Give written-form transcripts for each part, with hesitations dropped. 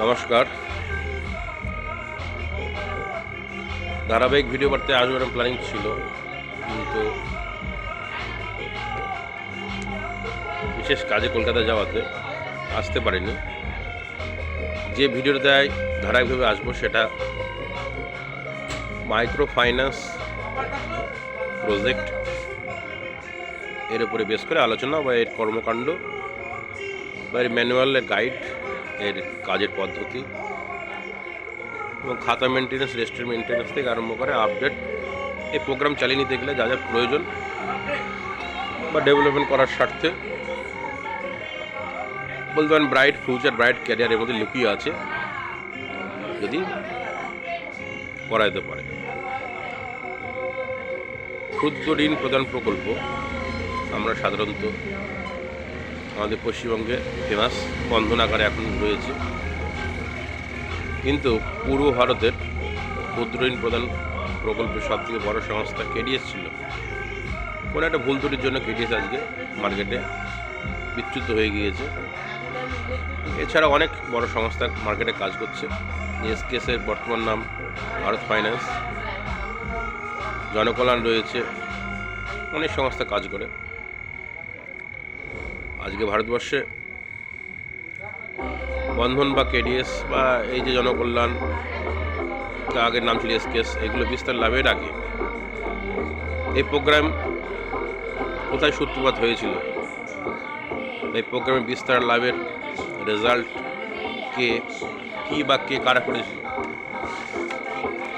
নমস্কার। ধারাবাহিক ভিডিও বার্তে আসবার প্ল্যানিং ছিল, কিন্তু বিশেষ কাজে কলকাতা যাওয়াতে আসতে পারিনি। যে ভিডিওতে ধারাবাহিকভাবে আসবো সেটা মাইক্রো ফাইন্যান্স প্রজেক্ট, এর উপরে বেশ করে আলোচনা বা এর কর্মকাণ্ড বা এর ম্যানুয়ালের গাইড, এর কাজের পদ্ধতি এবং খাতা মেনটেন্যান্স, রেজিস্টার মেনটেন্যান্স থেকে আরম্ভ করে আপডেট, এই প্রোগ্রাম চালিয়ে নিতে গেলে যা যা প্রয়োজন বা ডেভেলপমেন্ট করার স্বার্থে বলতে পারেন ব্রাইট ফিউচার, ব্রাইট ক্যারিয়ারের মধ্যে লুকিয়ে আছে, যদি করা যেতে পারে। ক্ষুদ্র ঋণ প্রদান প্রকল্প আমরা সাধারণত আমাদের পশ্চিমবঙ্গে ফেমাস, বন্ধন আকারে এখন রয়েছে, কিন্তু পূর্ব ভারতের ক্ষুদ্র ঋণ প্রদান প্রকল্পের সবথেকে বড় সংস্থা কেডিএস ছিল। কোনো একটা ভুল ত্রুটির জন্য কেডিএস আজকে মার্কেটে বিচ্যুত হয়ে গিয়েছে। এছাড়া অনেক বড় সংস্থা মার্কেটে কাজ করছে। এসকেএসের বর্তমান নাম ভারত ফাইন্যান্স, জনকল্যাণ রয়েছে, অনেক সংস্থা কাজ করে। আজকে ভারতবর্ষে বন্ধন বা কেডিএস বা এই যে জনকল্যাণ, আগের নাম ছিল এসকেএস, এগুলো বিস্তার লাভের আগে এই প্রোগ্রাম কোথায় সূত্রপাত হয়েছিল, এই প্রোগ্রামের বিস্তার লাভের রেজাল্ট কী বা কে কারা করেছিল,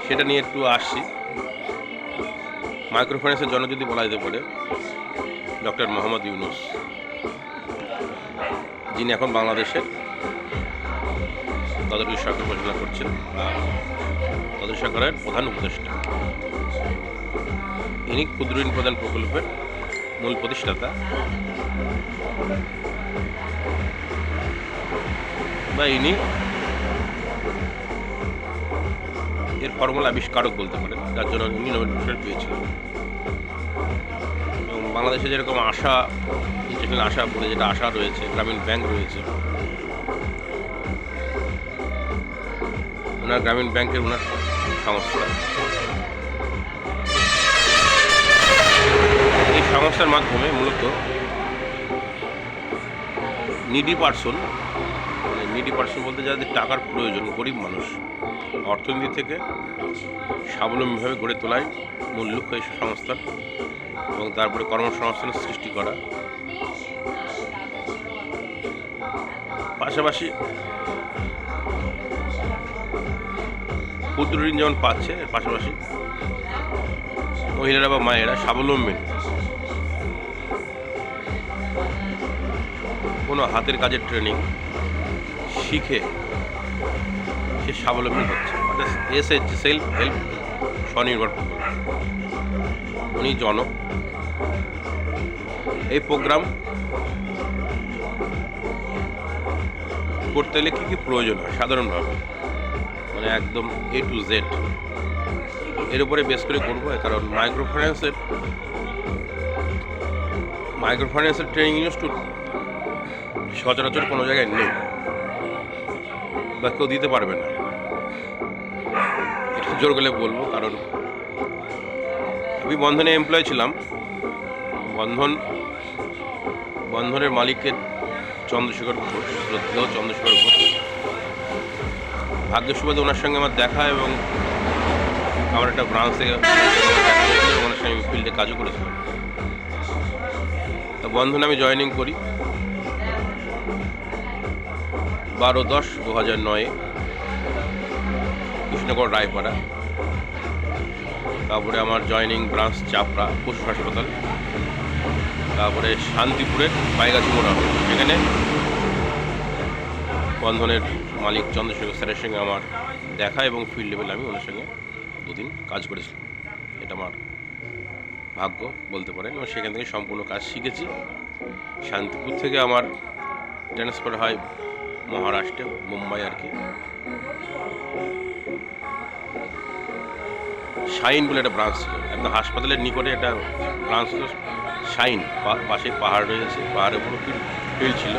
সেটা নিয়ে একটু আসছি। মাইক্রো ফাইন্যান্সের জন্য যদি বলা যেতে পারে ডক্টর মোহাম্মদ ইউনুস, যিনি এখন বাংলাদেশের তদারকি সরকার পরিচালনা করছেন, তদারকি সরকারের প্রধান উপদেষ্টা। ইনি ক্ষুদ্র ঋণ প্রদান প্রকল্পের মূল প্রতিষ্ঠাতা, বা ইনি এর ফর্মুলা আবিষ্কারক বলতে পারেন, যার জন্য উনি নোবেল পুরস্কার পেয়েছিলেন। এবং বাংলাদেশে যেরকম আশা, যেখানে আশা বলে যেটা আশা রয়েছে, গ্রামীণ ব্যাংক রয়েছে, ওনার গ্রামীণ ব্যাংকের ওনার সংস্থা, এই সংস্থার মাধ্যমে মূলত নিডি পার্সন বলতে যাদের টাকার প্রয়োজন, গরিব মানুষ, অর্থনীতি থেকে স্বাবলম্বীভাবে গড়ে তোলাই মূল লক্ষ্য এই সংস্থার, এবং তারপরে কর্মসংস্থানের সৃষ্টি করা। পাশাপাশি ক্ষুদ্র ঋণ যেমন পাচ্ছে, এর পাশাপাশি মহিলারা বা মায়েরা স্বাবলম্বী, কোনো হাতের কাজের ট্রেনিং শিখে সে স্বাবলম্বী হচ্ছে, অর্থাৎ এসএইচ, সেলফ হেল্প স্বনির্ভর প্রকল্প। উনি জনক। এই প্রোগ্রাম করতে গেলে কী কী প্রয়োজন হয় সাধারণভাবে, মানে একদম A to Z, এর উপরে বেস করে করবো। কারণ মাইক্রো ফাইন্যান্সের ট্রেনিং ইনস্টিটিউট সচরাচর কোনো জায়গায় নেই বা কেউ দিতে পারবে না, এটা জোর গেলে বলবো। কারণ আমি বন্ধনে এমপ্লয় ছিলাম। বন্ধনের মালিকের চন্দ্রশেখর ঘোষ, শ্রদ্ধেয় চন্দ্রশেখর ঘোষ, ভাগ্য সুবাদে ওনার সঙ্গে আমার দেখা, এবং আমার একটা ব্রাঞ্চ থেকে ওনার সঙ্গে ফিল্ডে কাজও করেছিলাম। তো বন্ধনে আমি জয়েনিং করি 12/10/2009, কৃষ্ণনগর রায়পাড়া। তারপরে আমার জয়েনিং ব্রাঞ্চ চাপড়া পশু হাসপাতাল, তারপরে শান্তিপুরের পাইগাছি মোড়া, সেখানে বন্ধনের মালিক চন্দ্রশেখর স্যারের সঙ্গে আমার দেখা, এবং ফিল্ড লেভেলে আমি ওনার সঙ্গে 2 দিন কাজ করেছিলাম। এটা আমার ভাগ্য বলতে পারেন, এবং সেখান থেকে সম্পূর্ণ কাজ শিখেছি। শান্তিপুর থেকে আমার ট্রান্সফার হয় মহারাষ্ট্রে, মুম্বাই আর কি। শাইন বলে একটা ব্রাঞ্চ ছিল, একদম হাসপাতালের নিকটে একটা ব্রাঞ্চ ছিল শাইন, পাশে পাহাড় রয়েছে, পাহাড়ের উপর ফিল্ড ছিল।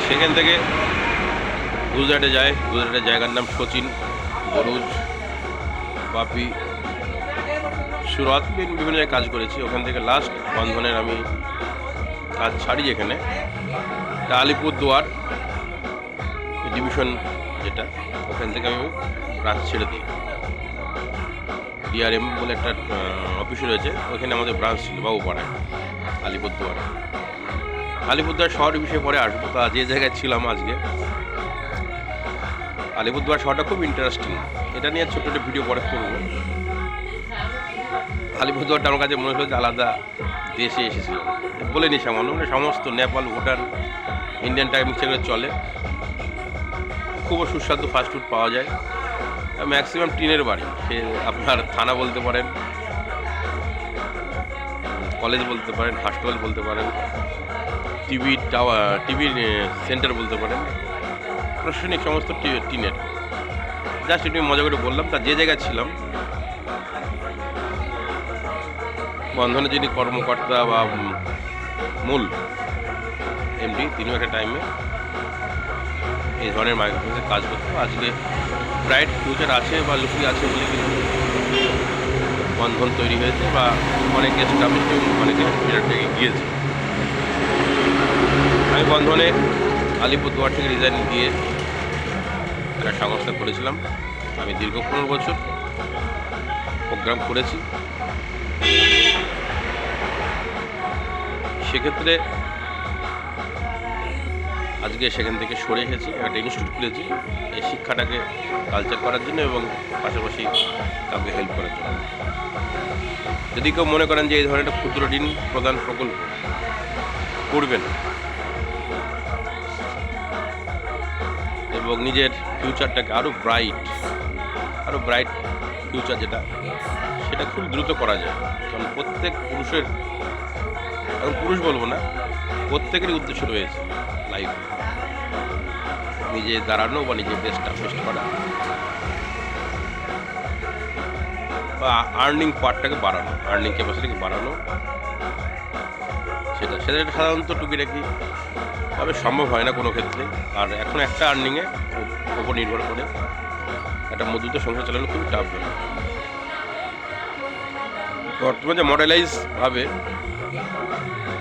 সেখান থেকে গুজরাটে যায়। গুজরাটের জায়গার নাম সচিন, বরুজ, বাপি, সুরত, বিভিন্ন জায়গায় কাজ করেছি। ওখান থেকে লাস্ট বন্ধনের আমি কাজ ছাড়ি যেখানে, আলিপুরদুয়ার ডিভিশন যেটা, ওখান থেকে আমি কাজ ছেড়ে দিই। ডিআরএম বলে একটা অফিস রয়েছে, ওখানে আমাদের ব্রাঞ্চ ছিল বাবুপাড়ায়, আলিপুরদুয়ারে। আলিপুরদুয়ার শহরের বিষয়ে পরে আসবো। তা যে জায়গায় ছিলাম আজকে, আলিপুরদুয়ার শহরটা খুব ইন্টারেস্টিং। এটা নিয়ে ছোট্ট একটা ভিডিও পরে করবো। আলিপুরদুয়ারটা আমার কাছে মনে হলো যে আলাদা দেশে এসেছিলাম। বলে নি সামান্য, মানে সমস্ত Nepal, Bhutan, Indian type mixture চলে। খুব সুস্বাদু ফাস্টফুড পাওয়া যায়। ম্যাক্সিমাম টিনের বাড়ি, সে আপনার থানা বলতে পারেন, কলেজ বলতে পারেন, হাসপাতাল বলতে পারেন, টিভি সেন্টার বলতে পারেন, প্রশাসনিক সমস্ত টিনের। জাস্ট একটু মজা করে বললাম। তা যে জায়গায় ছিলাম, বন্ধনের যিনি কর্মকর্তা বা মূল এমডি, তিনিও একটা টাইমে এই ধরনের মাইক্রোফোনের কাজ করতো। আজকে ব্রাইট ফিউচার আছে বা লুকিয়ে আছে বলে কিন্তু বন্ধন তৈরি হয়েছে, বা অনেকে এস্টাবলিশ এবং অনেকে বিরাট থেকে গিয়েছে। আমি বন্ধনে আলিপুরদুয়ার থেকে রিজাইন দিয়ে একটা সংস্থা করেছিলাম। আমি দীর্ঘ 15 বছর প্রোগ্রাম করেছি। সেক্ষেত্রে আজকে সেখান থেকে সরে এসেছি, একটা ইনস্টিটিউট খুলেছি এই শিক্ষাটাকে কালচার করার জন্য এবং পাশাপাশি কাউকে হেল্প করার জন্য। যদি কেউ মনে করেন যে এই ধরনের একটা ক্ষুদ্র ঋণ প্রদান প্রকল্প করবেন এবং নিজের ফিউচারটাকে আরও ব্রাইট ফিউচার যেটা, সেটা খুব দ্রুত করা যায়। কারণ প্রত্যেক পুরুষের, এবং পুরুষ বলবো না, প্রত্যেকেরই উদ্দেশ্য রয়েছে লাইফ নিজে দাঁড়ানো বা নিজের এস্টাবলিশ করা বা আর্নিং পার্টটাকে বাড়ানো, আর্নিং ক্যাপাসিটিকে বাড়ানো। সেটা সাধারণত টুকিটাকি তবে সম্ভব হয় না কোনো ক্ষেত্রে। আর এখন একটা আর্নিংয়ে ওপর নির্ভর করে একটা মজুত সংসার চালানো খুবই টাফ ব্যাপার। বর্তমানে মডেলাইজভাবে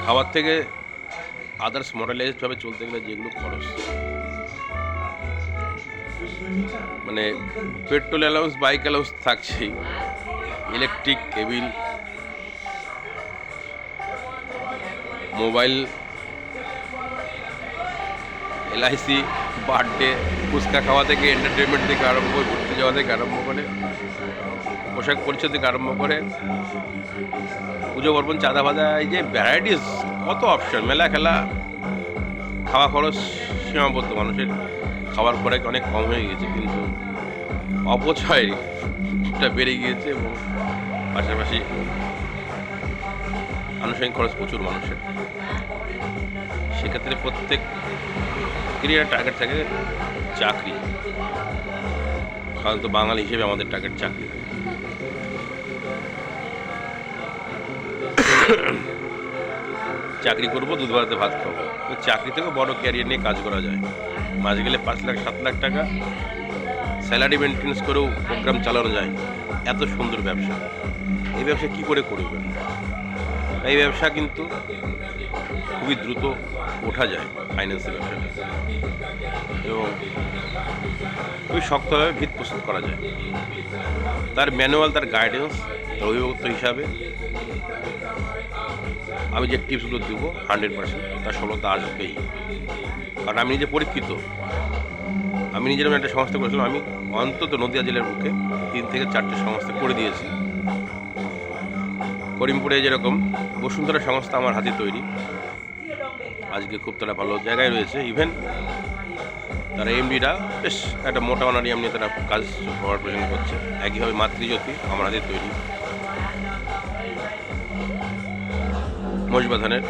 খাবার থেকে আদার্স মডেলাইজডভাবে চলতে গেলে যেগুলো খরচ, মানে পেট্রোল অ্যালাউন্স, বাইক অ্যালাউন্স থাকছেই, electric cable, mobile, LIC, birthday, phuchka খাওয়া থেকে এন্টারটেনমেন্ট থেকে আরম্ভ করে, ঘুরতে যাওয়া থেকে আরম্ভ করে, পোশাক পরিচ্ছদ থেকে আরম্ভ করে, পুজো পার্বণ, চাঁদা ভাজা, এই যে ভ্যারাইটিস, কত অপশন, মেলা খেলা, খাওয়া খরচ সীমাবদ্ধ। মানুষের খাবার খরচ অনেক কম হয়ে গেছে, কিন্তু অপচয়টা বেড়ে গিয়েছে এবং পাশাপাশি আনুষঙ্গিক খরচ প্রচুর মানুষের। সেক্ষেত্রে প্রত্যেক ক্রিয়ার টার্গেট থাকে চাকরি। সাধারণত বাঙালি হিসেবে আমাদের টার্গেট চাকরি। চাকরি করবো, দুধ ভাতে ভাত খাবো। চাকরি থেকে বড় ক্যারিয়ার নিয়ে কাজ করা যায়। মাঝে গেলে 5 লাখ 7 লাখ টাকা স্যালারি মেনটেন্স করেও প্রোগ্রাম চালানো যায়। এত সুন্দর ব্যবসা। এই ব্যবসা কী করে করবেন? এই ব্যবসা কিন্তু খুবই দ্রুত ওঠা যায়, ফাইন্যান্সের ব্যবসাটা, এবং খুবই শক্তভাবে ভিত প্রস্তুত করা যায়। তার ম্যানুয়াল, তার গাইডেন্স, তার অভিভাবক হিসাবে আমি যে টিপসগুলো দেবো 100% তার সফলতা আসবেই। কারণ আমি নিজে পরীক্ষিত। আমি নিজের একটা সংস্থা করেছিলাম। আমি অন্তত নদিয়া জেলার বুকে 3 থেকে 4টে সংস্থা করে দিয়েছি। করিমপুরে যেরকম বসুন্ধরা সংস্থা আমার হাতে তৈরি, আজকে খুব তারা ভালো জায়গায় রয়েছে। ইভেন তারা এমডিরা বেশ একটা মোটা অনারিয়াম নিয়ে তারা কাজ প্রেজেন্ট করছে। একইভাবে মাতৃজ্যোতি আমার হাতে তৈরি, মহিষবাধানের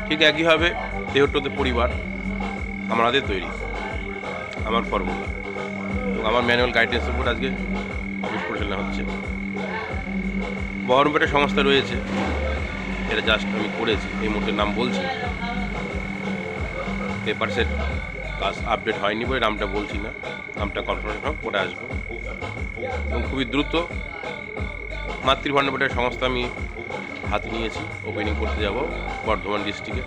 ঠিক একইভাবে দেহট্টতে পরিবার আমার হাতে তৈরি, আমার ফর্মুলা এবং আমার ম্যানুয়াল গাইডেন্সের উপর আজকে অফিস পরিচালনা হচ্ছে। বহরমপেটে সংস্থা রয়েছে, এটা জাস্ট আমি করেছি, এই মুহূর্তে নাম বলছি। পেপারসের কাজ আপডেট হয়নি বলে নামটা বলছি না, নামটা কনফার্মেশন করে আসবো। এবং খুবই দ্রুত মাতৃভাণ্ডার বলে একটা সংস্থা আমি হাতে নিয়েছি, ওপেনিং করতে যাব বর্ধমান ডিস্ট্রিক্টে।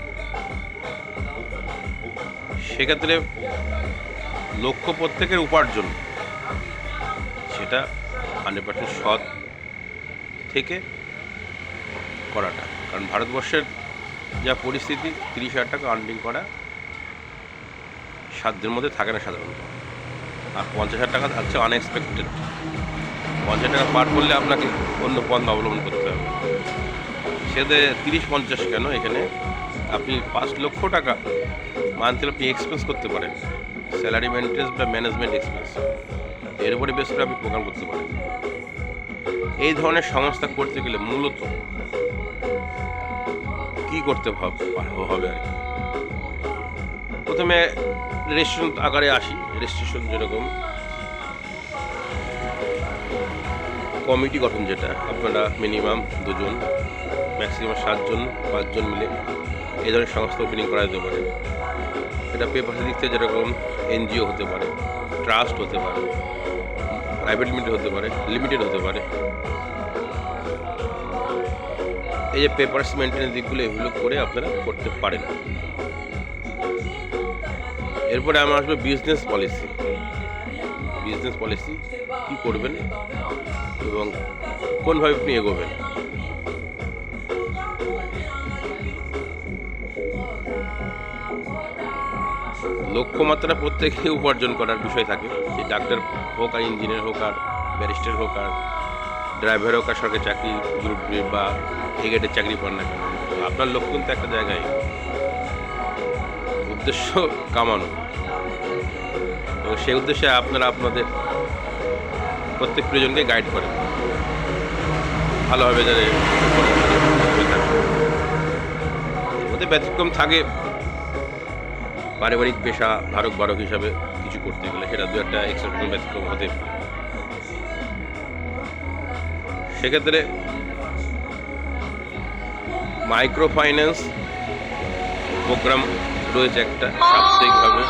সেক্ষেত্রে লক্ষ্য প্রত্যেকের উপার্জন, সেটা 100% সৎ থেকে করাটা। কারণ ভারতবর্ষের যা পরিস্থিতি, 30,000 টাকা আর্নিং করা সাধ্যের মধ্যে থাকে না সাধারণত। আর 50,000 টাকা হচ্ছে আনএক্সপেক্টেড। 50 টাকা পার করলে আপনাকে অন্য পথ অবলম্বন করতে হবে। সেতে 30-50 কেন, এখানে আপনি 5 লক্ষ টাকা মান্থলি আপনি এক্সপেন্স করতে পারেন, স্যালারি মেনটেন্স বা ম্যানেজমেন্ট এক্সপেন্স, এর উপরে বেশ করে আপনি প্রোগ্রাম করতে পারেন। এই ধরনের সংস্থা করতে গেলে মূলত কী করতে হবে আর কি, প্রথমে রেজিস্ট্রেশন আকারে আসি। রেজিস্ট্রেশন যেরকম কমিটি গঠন, যেটা আপনারা মিনিমাম 2 জন, ম্যাক্সিমাম 7 জন 5 জন মিলে এই ধরনের সংস্থা ওপেনিং করা যেতে পারে। এটা পেপারের দিক থেকে যেরকম এনজিও হতে পারে, ট্রাস্ট হতে পারে, প্রাইভেট লিমিটেড হতে পারে। এই যে পেপারস মেনটেন্স দিকগুলো, এগুলো করে আপনারা করতে পারেন। এরপরে আমার আসবে বিজনেস পলিসি। কী করবেন এবং কোনভাবে আপনি এগোবেন। লক্ষ্যমাত্রা প্রত্যেকে উপার্জন করার বিষয় থাকে, সে ডাক্তার হোক আর ইঞ্জিনিয়ার হোক আর ব্যারিস্টার হোক আর ড্রাইভার হোক আর সরকারি চাকরি গ্রুপ বা এগেটের চাকরি পান না কেন, আপনার লক্ষ্য কিন্তু একটা জায়গায়, উদ্দেশ্য কামানো। এবং সেই উদ্দেশ্যে আপনারা আপনাদের প্রত্যেক প্রিয়জনকে গাইড করেন ভালোভাবে, যাতে এর মধ্যে ব্যতিক্রম থাকে পারিবারিক পেশা ধারক বারক হিসাবে কিছু করতে গেলে, সেটা 2-একটা এক্সেপশনাল ব্যতিক্রম হতে পারে। সেক্ষেত্রে মাইক্রো ফাইন্যান্স প্রোগ্রাম রয়েছে একটা সাপ্তাহিকভাবে।